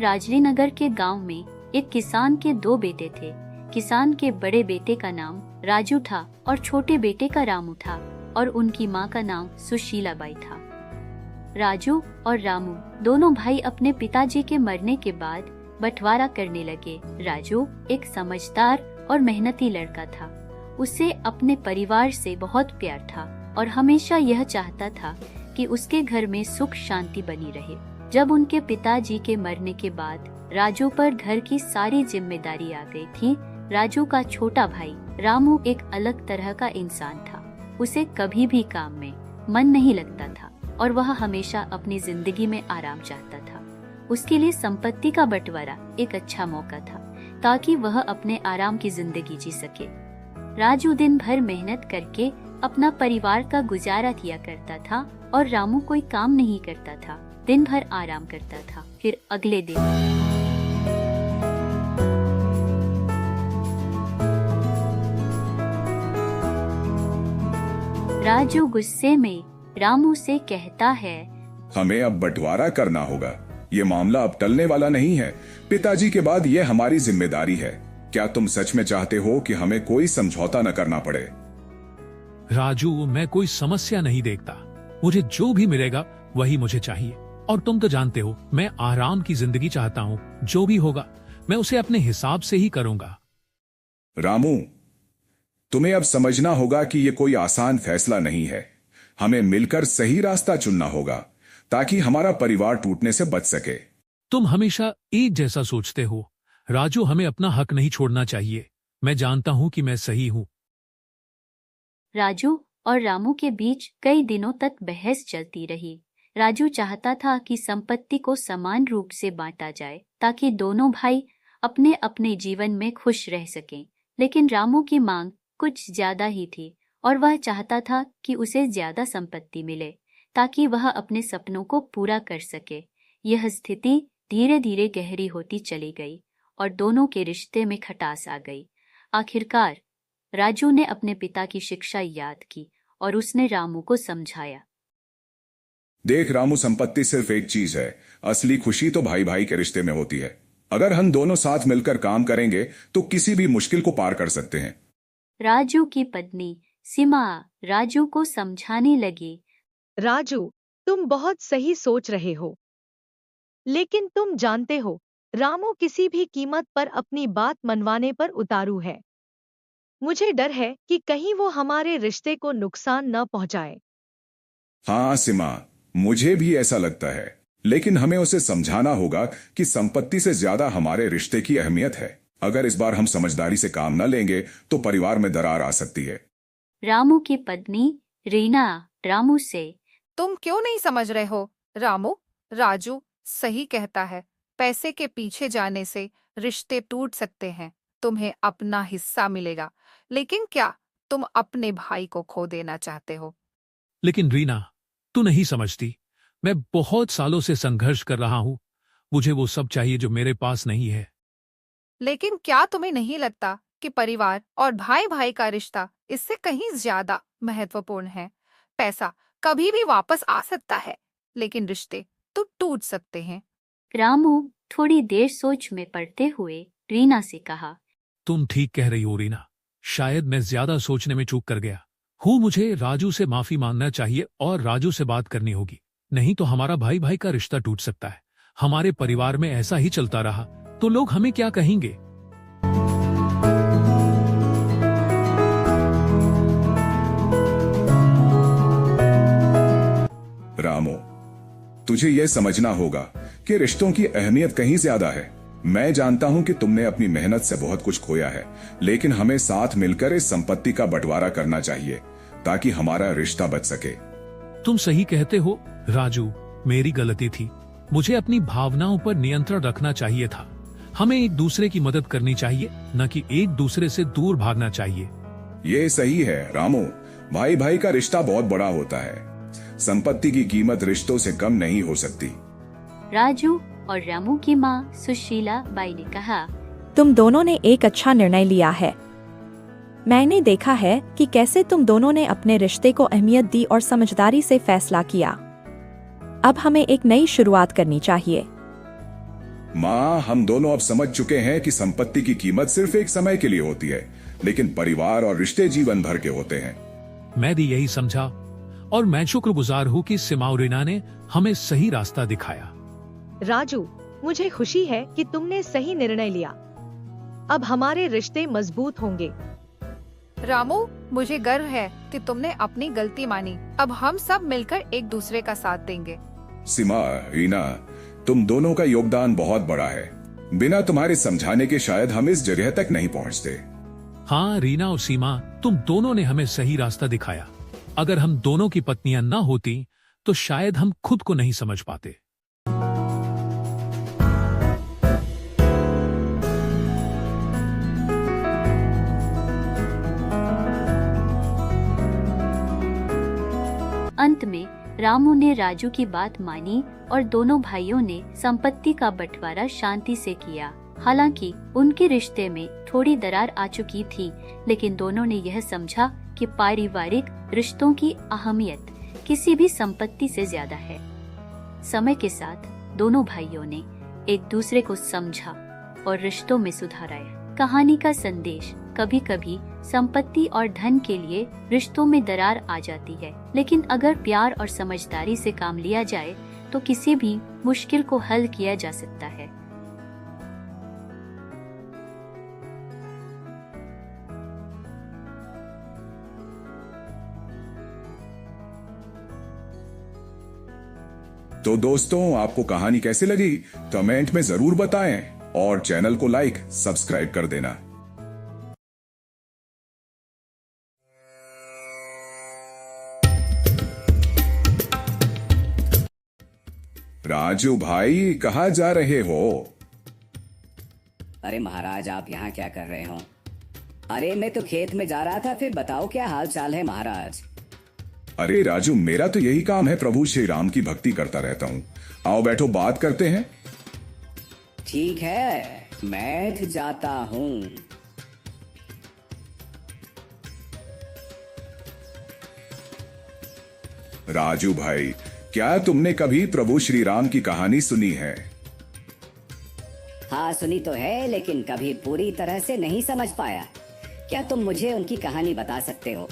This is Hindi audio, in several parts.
राजलीनगर के गांव में एक किसान के दो बेटे थे। किसान के बड़े बेटे का नाम राजू था और छोटे बेटे का रामू था और उनकी माँ का नाम सुशीला बाई था। राजू और रामू दोनों भाई अपने पिताजी के मरने के बाद बंटवारा करने लगे। राजू एक समझदार और मेहनती लड़का था। उसे अपने परिवार से बहुत प्यार था और हमेशा यह चाहता था कि उसके घर में सुख शांति बनी रहे। जब उनके पिताजी के मरने के बाद राजू पर घर की सारी जिम्मेदारी आ गई थी। राजू का छोटा भाई रामू एक अलग तरह का इंसान था। उसे कभी भी काम में मन नहीं लगता था और वह हमेशा अपनी जिंदगी में आराम चाहता था। उसके लिए संपत्ति का बंटवारा एक अच्छा मौका था ताकि वह अपने आराम की जिंदगी जी सके। राजू दिन भर मेहनत करके अपना परिवार का गुजारा किया करता था और रामू कोई काम नहीं करता था, दिन भर आराम करता था। फिर अगले दिन राजू गुस्से में रामू से कहता है, हमें अब बंटवारा करना होगा। ये मामला अब टलने वाला नहीं है। पिताजी के बाद ये हमारी जिम्मेदारी है। क्या तुम सच में चाहते हो कि हमें कोई समझौता न करना पड़े? राजू, मैं कोई समस्या नहीं देखता। मुझे जो भी मिलेगा वही मुझे चाहिए। और तुम तो जानते हो मैं आराम की जिंदगी चाहता हूँ। जो भी होगा मैं उसे अपने हिसाब से ही करूंगा। रामू, तुम्हें अब समझना होगा कि ये कोई आसान फैसला नहीं है। हमें मिलकर सही रास्ता चुनना होगा ताकि हमारा परिवार टूटने से बच सके। तुम हमेशा एक जैसा सोचते हो राजू। हमें अपना हक नहीं छोड़ना चाहिए। मैं जानता हूँ कि मैं सही हूँ। राजू और रामू के बीच कई दिनों तक बहस चलती रही। राजू चाहता था कि संपत्ति को समान रूप से बांटा जाए ताकि दोनों भाई अपने अपने जीवन में खुश रह सकें। लेकिन रामू की मांग कुछ ज्यादा ही थी और वह चाहता था कि उसे ज्यादा संपत्ति मिले ताकि वह अपने सपनों को पूरा कर सके। यह स्थिति धीरे धीरे गहरी होती चली गई और दोनों के रिश्ते में खटास आ गई। आखिरकार राजू ने अपने पिता की शिक्षा याद की और उसने रामू को समझाया, देख रामू, संपत्ति सिर्फ एक चीज है। असली खुशी तो भाई भाई के रिश्ते में होती है। अगर हम दोनों साथ मिलकर काम करेंगे तो किसी भी मुश्किल को पार कर सकते हैं। राजू की पत्नी सीमा राजू को समझाने लगी, राजू, तुम बहुत सही सोच रहे हो, लेकिन तुम जानते हो रामू किसी भी कीमत पर अपनी बात मनवाने पर उतारू है। मुझे डर है कि कहीं वो हमारे रिश्ते को नुकसान न पहुंचाए। हाँ सीमा, मुझे भी ऐसा लगता है, लेकिन हमें उसे समझाना होगा कि संपत्ति से ज्यादा हमारे रिश्ते की अहमियत है। अगर इस बार हम समझदारी से काम न लेंगे तो परिवार में दरार आ सकती है। रामू की पत्नी रीना रामू से, तुम क्यों नहीं समझ रहे हो रामू? राजू सही कहता है। पैसे के पीछे जाने से रिश्ते टूट सकते हैं। तुम्हें अपना हिस्सा मिलेगा, लेकिन क्या तुम अपने भाई को खो देना चाहते हो? लेकिन रीना, तू नहीं समझती। मैं बहुत सालों से संघर्ष कर रहा हूँ। मुझे वो सब चाहिए जो मेरे पास नहीं है। लेकिन क्या तुम्हें नहीं लगता कि परिवार और भाई भाई का रिश्ता इससे कहीं ज्यादा महत्वपूर्ण है? पैसा कभी भी वापस आ सकता है, लेकिन रिश्ते तो टूट सकते हैं। रामू थोड़ी देर सोच में पड़ते हुए रीना से कहा, तुम ठीक कह रही हो रीना। शायद मैं ज्यादा सोचने में चूक कर गया हूँ। मुझे राजू से माफी मांगना चाहिए और राजू से बात करनी होगी। नहीं तो हमारा भाई भाई का रिश्ता टूट सकता है। हमारे परिवार में ऐसा ही चलता रहा तो लोग हमें क्या कहेंगे? रामू, तुझे यह समझना होगा कि रिश्तों की अहमियत कहीं ज्यादा है। मैं जानता हूं कि तुमने अपनी मेहनत से बहुत कुछ खोया है, लेकिन हमें साथ मिलकर इस संपत्ति का बंटवारा करना चाहिए ताकि हमारा रिश्ता बच सके। तुम सही कहते हो राजू, मेरी गलती थी। मुझे अपनी भावनाओं पर नियंत्रण रखना चाहिए था। हमें एक दूसरे की मदद करनी चाहिए, न कि एक दूसरे से दूर भागना चाहिए। ये सही है रामू। भाई भाई का रिश्ता बहुत बड़ा होता है। संपत्ति की कीमत रिश्तों से कम नहीं हो सकती। राजू और रामू की माँ सुशीला बाई ने कहा, तुम दोनों ने एक अच्छा निर्णय लिया है। मैंने देखा है कि कैसे तुम दोनों ने अपने रिश्ते को अहमियत दी और समझदारी से फैसला किया। अब हमें एक नई शुरुआत करनी चाहिए। माँ, हम दोनों अब समझ चुके हैं कि संपत्ति की कीमत सिर्फ एक समय के लिए होती है, लेकिन परिवार और रिश्ते जीवन भर के होते हैं। मैं भी यही समझा और मैं शुक्रगुजार हूँ कि सिमा और रीना ने हमें सही रास्ता दिखाया। राजू, मुझे खुशी है कि तुमने सही निर्णय लिया। अब हमारे रिश्ते मजबूत होंगे। रामू, मुझे गर्व है कि तुमने अपनी गलती मानी। अब हम सब मिलकर एक दूसरे का साथ देंगे। सीमा, रीना, तुम दोनों का योगदान बहुत बड़ा है। बिना तुम्हारे समझाने के शायद हम इस जगह तक नहीं पहुंचते। हाँ रीना और सीमा, तुम दोनों ने हमें सही रास्ता दिखाया। अगर हम दोनों की पत्नियां न होती तो शायद हम खुद को नहीं समझ पाते। अंत में रामू ने राजू की बात मानी और दोनों भाइयों ने संपत्ति का बंटवारा शांति से किया। हालांकि उनके रिश्ते में थोड़ी दरार आ चुकी थी, लेकिन दोनों ने यह समझा कि पारिवारिक रिश्तों की अहमियत किसी भी संपत्ति से ज्यादा है। समय के साथ दोनों भाइयों ने एक दूसरे को समझा और रिश्तों में सुधार आया। कहानी का संदेश: कभी कभी संपत्ति और धन के लिए रिश्तों में दरार आ जाती है, लेकिन अगर प्यार और समझदारी से काम लिया जाए तो किसी भी मुश्किल को हल किया जा सकता है। तो दोस्तों, आपको कहानी कैसी लगी कमेंट में जरूर बताएं और चैनल को लाइक सब्सक्राइब कर देना। राजू भाई, कहाँ जा रहे हो? अरे महाराज, आप यहाँ क्या कर रहे हो? अरे मैं तो खेत में जा रहा था। फिर बताओ क्या हाल चाल है महाराज? अरे राजू, मेरा तो यही काम है, प्रभु श्री राम की भक्ति करता रहता हूँ। आओ बैठो, बात करते हैं। ठीक है, मैं जाता हूँ। राजू भाई, क्या तुमने कभी प्रभु श्री राम की कहानी सुनी है? हाँ सुनी तो है, लेकिन कभी पूरी तरह से नहीं समझ पाया। क्या तुम मुझे उनकी कहानी बता सकते हो?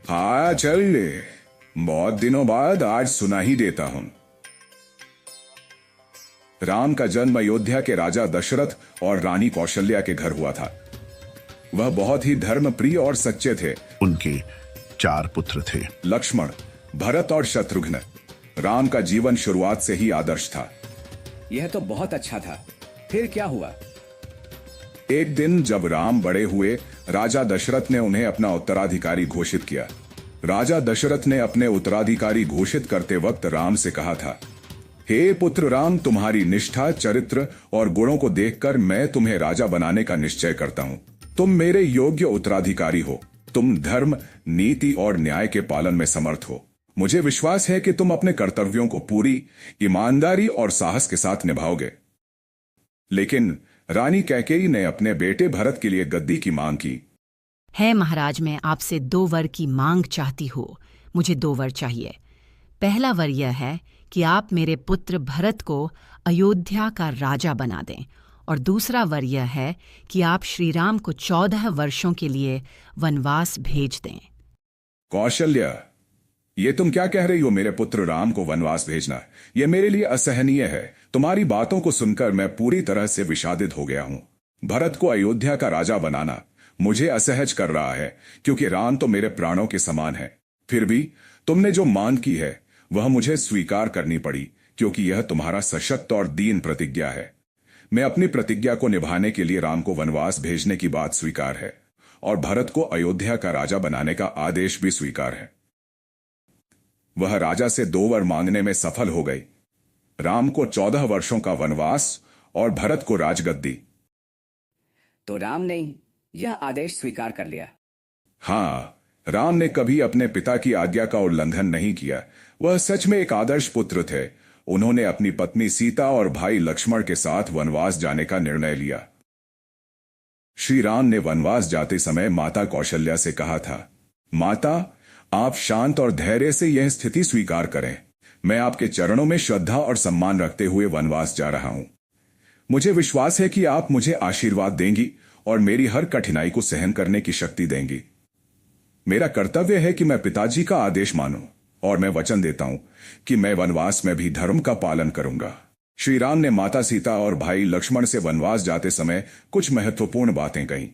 हाँ चल, बहुत दिनों बाद आज सुना ही देता हूं। राम का जन्म अयोध्या के राजा दशरथ और रानी कौशल्या के घर हुआ था। वह बहुत ही धर्मप्रिय और सच्चे थे। उनके 4 पुत्र थे, लक्ष्मण, भरत और शत्रुघ्न। राम का जीवन शुरुआत से ही आदर्श था। यह तो बहुत अच्छा था। फिर क्या हुआ? एक दिन जब राम बड़े हुए, राजा दशरथ ने उन्हें अपना उत्तराधिकारी घोषित किया। राजा दशरथ ने अपने उत्तराधिकारी घोषित करते वक्त राम से कहा था, हे पुत्र राम, तुम्हारी निष्ठा, चरित्र और गुणों को देखकर मैं तुम्हें राजा बनाने का निश्चय करता हूं। तुम मेरे योग्य उत्तराधिकारी हो। तुम धर्म, नीति और न्याय के पालन में समर्थ हो। मुझे विश्वास है कि तुम अपने कर्तव्यों को पूरी ईमानदारी और साहस के साथ निभाओगे। लेकिन रानी कैकेयी ने अपने बेटे भरत के लिए गद्दी की मांग की। है महाराज, मैं आपसे 2 वर की मांग चाहती हूँ। मुझे 2 वर चाहिए। पहला वर यह है कि आप मेरे पुत्र भरत को अयोध्या का राजा बना दें, और दूसरा वर यह है कि आप श्री राम को 14 वर्षों के लिए वनवास भेज दें। कौशल्या, ये तुम क्या कह रही हो? मेरे पुत्र राम को वनवास भेजना, यह मेरे लिए असहनीय है। तुम्हारी बातों को सुनकर मैं पूरी तरह से विषादित हो गया हूं। भरत को अयोध्या का राजा बनाना मुझे असहज कर रहा है, क्योंकि राम तो मेरे प्राणों के समान है। फिर भी तुमने जो मांग की है वह मुझे स्वीकार करनी पड़ी, क्योंकि यह तुम्हारा सशक्त और दीन प्रतिज्ञा है। मैं अपनी प्रतिज्ञा को निभाने के लिए राम को वनवास भेजने की बात स्वीकार है, और भरत को अयोध्या का राजा बनाने का आदेश भी स्वीकार है। वह राजा से 2 वर मांगने में सफल हो गई। राम को 14 वर्षों का वनवास और भरत को राजगद्दी। तो राम ने यह आदेश स्वीकार कर लिया? हाँ, राम ने कभी अपने पिता की आज्ञा का उल्लंघन नहीं किया। वह सच में एक आदर्श पुत्र थे। उन्होंने अपनी पत्नी सीता और भाई लक्ष्मण के साथ वनवास जाने का निर्णय लिया। श्री राम ने वनवास जाते समय माता कौशल्या से कहा था, माता, आप शांत और धैर्य से यह स्थिति स्वीकार करें। मैं आपके चरणों में श्रद्धा और सम्मान रखते हुए वनवास जा रहा हूं। मुझे विश्वास है कि आप मुझे आशीर्वाद देंगी और मेरी हर कठिनाई को सहन करने की शक्ति देंगी। मेरा कर्तव्य है कि मैं पिताजी का आदेश मानूं और मैं वचन देता हूं कि मैं वनवास में भी धर्म का पालन करूंगा। श्री राम ने माता सीता और भाई लक्ष्मण से वनवास जाते समय कुछ महत्वपूर्ण बातें कही।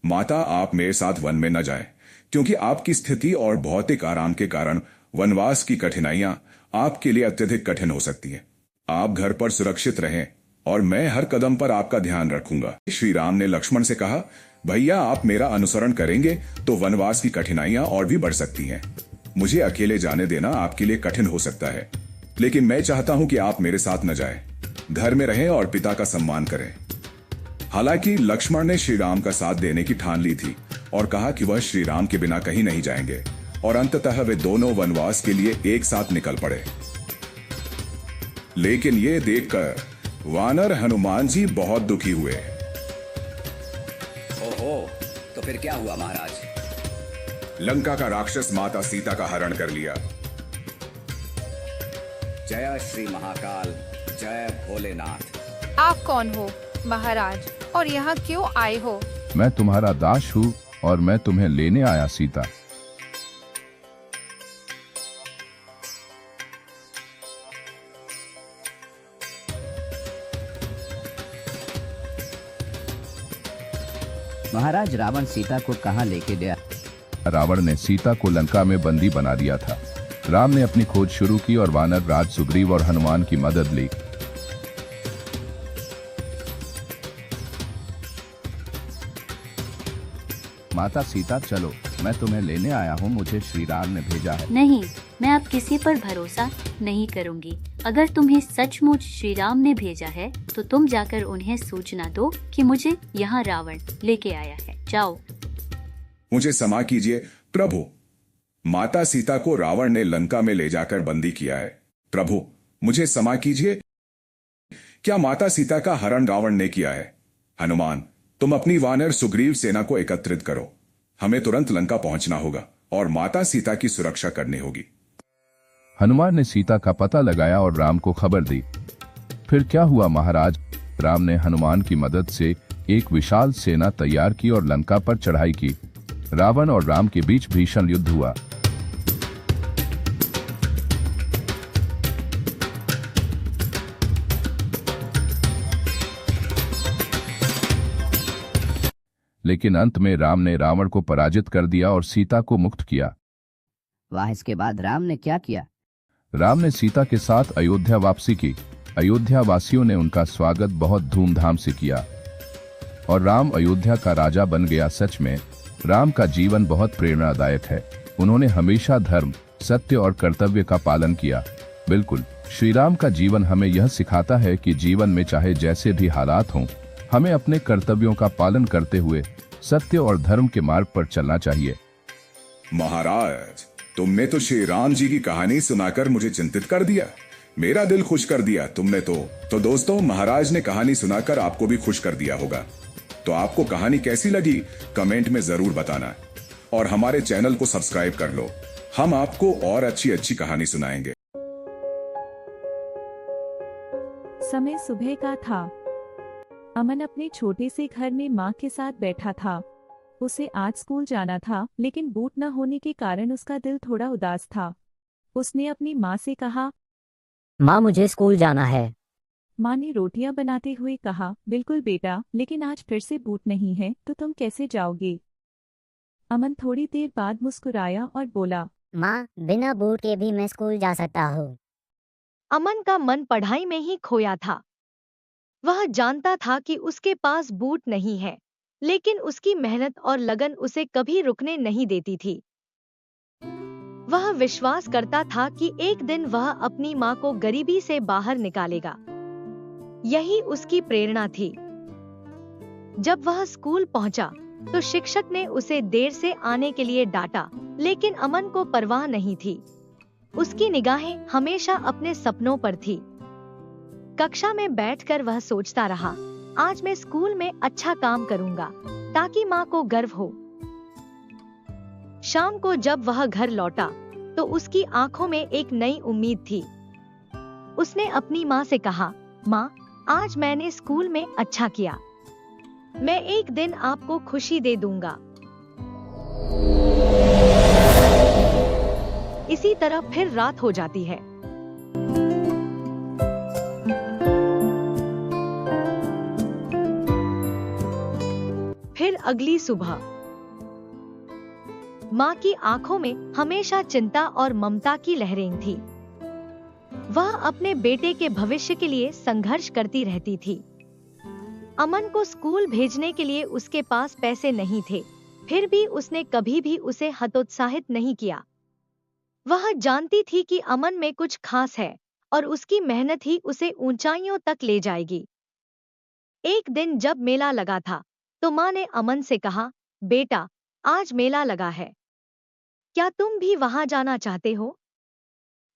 माता, आप मेरे साथ वन में न जाएं, क्योंकि आपकी स्थिति और भौतिक आराम के कारण वनवास की कठिनाइयां आपके लिए अत्यधिक कठिन हो सकती हैं। आप घर पर सुरक्षित रहें और मैं हर कदम पर आपका ध्यान रखूंगा। श्री राम ने लक्ष्मण से कहा, भैया, आप मेरा अनुसरण करेंगे तो वनवास की कठिनाइयां और भी बढ़ सकती हैं। मुझे अकेले जाने देना आपके लिए कठिन हो सकता है, लेकिन मैं चाहता हूं कि आप मेरे साथ न जाएं, घर में रहें और पिता का सम्मान करें। हालांकि लक्ष्मण ने श्री राम का साथ देने की ठान ली थी और कहा कि वह श्री राम के बिना कहीं नहीं जाएंगे, और अंततः वे दोनों वनवास के लिए एक साथ निकल पड़े। लेकिन ये देखकर वानर हनुमान जी बहुत दुखी हुए। ओहो, तो फिर क्या हुआ महाराज? लंका का राक्षस माता सीता का हरण कर लिया। जय श्री महाकाल, जय भोलेनाथ। आप कौन हो महाराज, और यहाँ क्यों आए हो? मैं तुम्हारा दास हूँ और मैं तुम्हें लेने आया सीता। महाराज, रावण सीता को कहाँ लेके गया? रावण ने सीता को लंका में बंदी बना दिया था। राम ने अपनी खोज शुरू की और वानर राज सुग्रीव और हनुमान की मदद ली। माता सीता, चलो, मैं तुम्हें लेने आया हूँ, मुझे श्री राम ने भेजा है। नहीं, मैं अब किसी पर भरोसा नहीं करूंगी। अगर तुम्हें सचमुच श्री राम ने भेजा है तो तुम जाकर उन्हें सूचना दो कि मुझे यहाँ रावण लेके आया है। जाओ। मुझे क्षमा कीजिए प्रभु, माता सीता को रावण ने लंका में ले जाकर बंदी किया है। प्रभु, मुझे क्षमा कीजिए। क्या माता सीता का हरण रावण ने किया है? हनुमान, तुम अपनी वानर सुग्रीव सेना को एकत्रित करो। हमें तुरंत लंका पहुंचना होगा और माता सीता की सुरक्षा करनी होगी। हनुमान ने सीता का पता लगाया और राम को खबर दी। फिर क्या हुआ महाराज? राम ने हनुमान की मदद से एक विशाल सेना तैयार की और लंका पर चढ़ाई की। रावण और राम के बीच भीषण युद्ध हुआ। लेकिन अंत में राम ने रावण को पराजित कर दिया और सीता को मुक्त किया। वाह, इसके बाद राम ने क्या किया? राम ने सीता के साथ अयोध्या वापसी की। अयोध्या वासियों ने उनका स्वागत बहुत धूमधाम से किया और राम अयोध्या का राजा बन गया। सच में राम का जीवन बहुत प्रेरणादायक है। उन्होंने हमेशा धर्म, सत्य और कर्तव्य का पालन किया। बिल्कुल, श्री राम का जीवन हमें यह सिखाता है कि जीवन में चाहे जैसे भी हालात हों, हमें अपने कर्तव्यों का पालन करते हुए सत्य और धर्म के मार्ग पर चलना चाहिए। महाराज, तुमने तो श्री राम जी की कहानी सुनाकर मुझे चिंतित कर दिया, मेरा दिल खुश कर दिया तुमने तो दोस्तों, महाराज ने कहानी सुनाकर आपको भी खुश कर दिया होगा। तो आपको कहानी कैसी लगी कमेंट में जरूर बताना और हमारे चैनल को सब्सक्राइब कर लो। हम आपको और अच्छी अच्छी कहानी सुनाएंगे। समय सुबह का था। अमन अपने छोटे से घर में माँ के साथ बैठा था। उसे आज स्कूल जाना था, लेकिन बूट न होने के कारण उसका दिल थोड़ा उदास था। उसने अपनी माँ से कहा, माँ, मुझे स्कूल जाना है। माँ ने रोटियां बनाते हुए कहा, बिल्कुल बेटा, लेकिन आज फिर से बूट नहीं है तो तुम कैसे जाओगे? अमन थोड़ी देर बाद मुस्कुराया और बोला, माँ, बिना बूट के भी मैं स्कूल जा सकता हूँ। अमन का मन पढ़ाई में ही खोया था। वह जानता था कि उसके पास बूट नहीं है, लेकिन उसकी मेहनत और लगन उसे कभी रुकने नहीं देती थी। वह विश्वास करता था कि एक दिन वह अपनी माँ को गरीबी से बाहर निकालेगा। यही उसकी प्रेरणा थी। जब वह स्कूल पहुंचा तो शिक्षक ने उसे देर से आने के लिए डांटा, लेकिन अमन को परवाह नहीं थी। उसकी निगाहें हमेशा अपने सपनों पर थी। कक्षा में बैठकर वह सोचता रहा, आज मैं स्कूल में अच्छा काम करूंगा ताकि माँ को गर्व हो। शाम को जब वह घर लौटा तो उसकी आंखों में एक नई उम्मीद थी। उसने अपनी माँ से कहा, माँ, आज मैंने स्कूल में अच्छा किया। मैं एक दिन आपको खुशी दे दूंगा। इसी तरह फिर रात हो जाती है। फिर अगली सुबह माँ की आंखों में हमेशा चिंता और ममता की लहरें थी। वह अपने बेटे के भविष्य के लिए संघर्ष करती रहती थी। अमन को स्कूल भेजने के लिए उसके पास पैसे नहीं थे, फिर भी उसने कभी भी उसे हतोत्साहित नहीं किया। वह जानती थी कि अमन में कुछ खास है और उसकी मेहनत ही उसे ऊंचाइयों तक ले जाएगी। एक दिन जब मेला लगा था तो माँ ने अमन से कहा, बेटा, आज मेला लगा है, क्या तुम भी वहां जाना चाहते हो?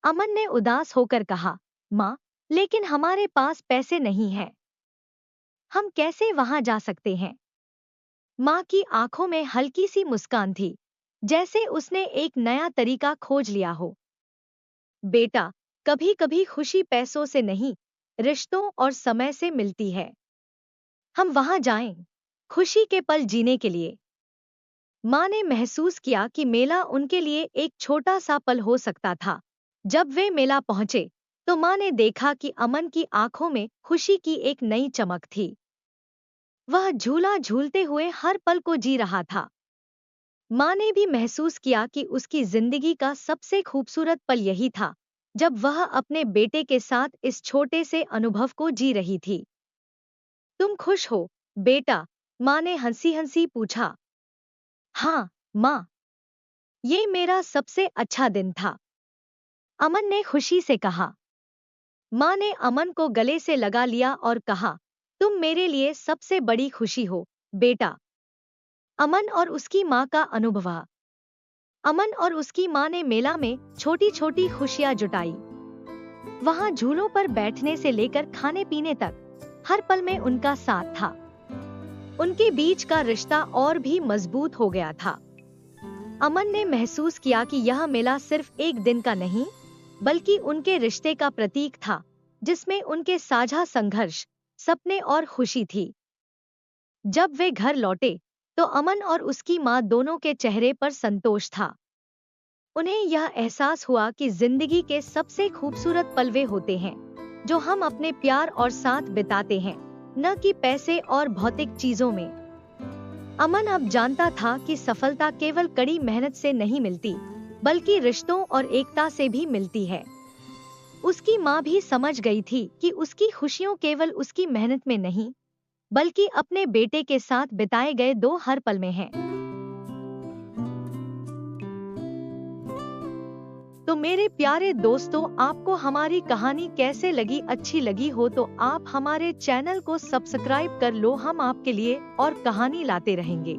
अमन ने उदास होकर कहा, माँ, लेकिन हमारे पास पैसे नहीं हैं। हम कैसे वहां जा सकते हैं? माँ की आंखों में हल्की सी मुस्कान थी, जैसे उसने एक नया तरीका खोज लिया हो। बेटा, कभी कभी खुशी पैसों से नहीं, रिश्तों और समय से मिलती है। हम वहां जाएं, खुशी के पल जीने के लिए। माँ ने महसूस किया कि मेला उनके लिए एक छोटा सा पल हो सकता था। जब वे मेला पहुंचे तो माँ ने देखा कि अमन की आंखों में खुशी की एक नई चमक थी। वह झूला झूलते हुए हर पल को जी रहा था। माँ ने भी महसूस किया कि उसकी जिंदगी का सबसे खूबसूरत पल यही था, जब वह अपने बेटे के साथ इस छोटे से अनुभव को जी रही थी। तुम खुश हो, बेटा? माँ ने हंसी हंसी पूछा। हाँ, माँ, ये मेरा सबसे अच्छा दिन था, अमन ने खुशी से कहा। माँ ने अमन को गले से लगा लिया और कहा, तुम मेरे लिए सबसे बड़ी खुशी हो, बेटा। अमन और उसकी माँ का अनुभव। अमन और उसकी माँ ने मेला में छोटी छोटी खुशियाँ जुटाई। वहाँ झूलों पर बैठने से लेकर खाने पीने तक हर पल में उनका साथ था। उनके बीच का रिश्ता और भी मजबूत हो गया था। अमन ने महसूस किया कि यह मेला सिर्फ एक दिन का नहीं, बल्कि उनके रिश्ते का प्रतीक था, जिसमें उनके साझा संघर्ष, सपने और खुशी थी। जब वे घर लौटे तो अमन और उसकी माँ दोनों के चेहरे पर संतोष था। उन्हें यह एहसास हुआ कि जिंदगी के सबसे खूबसूरत पल वे होते हैं जो हम अपने प्यार और साथ बिताते हैं, न कि पैसे और भौतिक चीजों में। अमन अब जानता था कि सफलता केवल कड़ी मेहनत से नहीं मिलती, बल्कि रिश्तों और एकता से भी मिलती है। उसकी माँ भी समझ गई थी कि उसकी खुशियाँ केवल उसकी मेहनत में नहीं, बल्कि अपने बेटे के साथ बिताए गए दो हर पल में हैं। तो मेरे प्यारे दोस्तों, आपको हमारी कहानी कैसे लगी? अच्छी लगी हो तो आप हमारे चैनल को सब्सक्राइब कर लो। हम आपके लिए और कहानी लाते रहेंगे।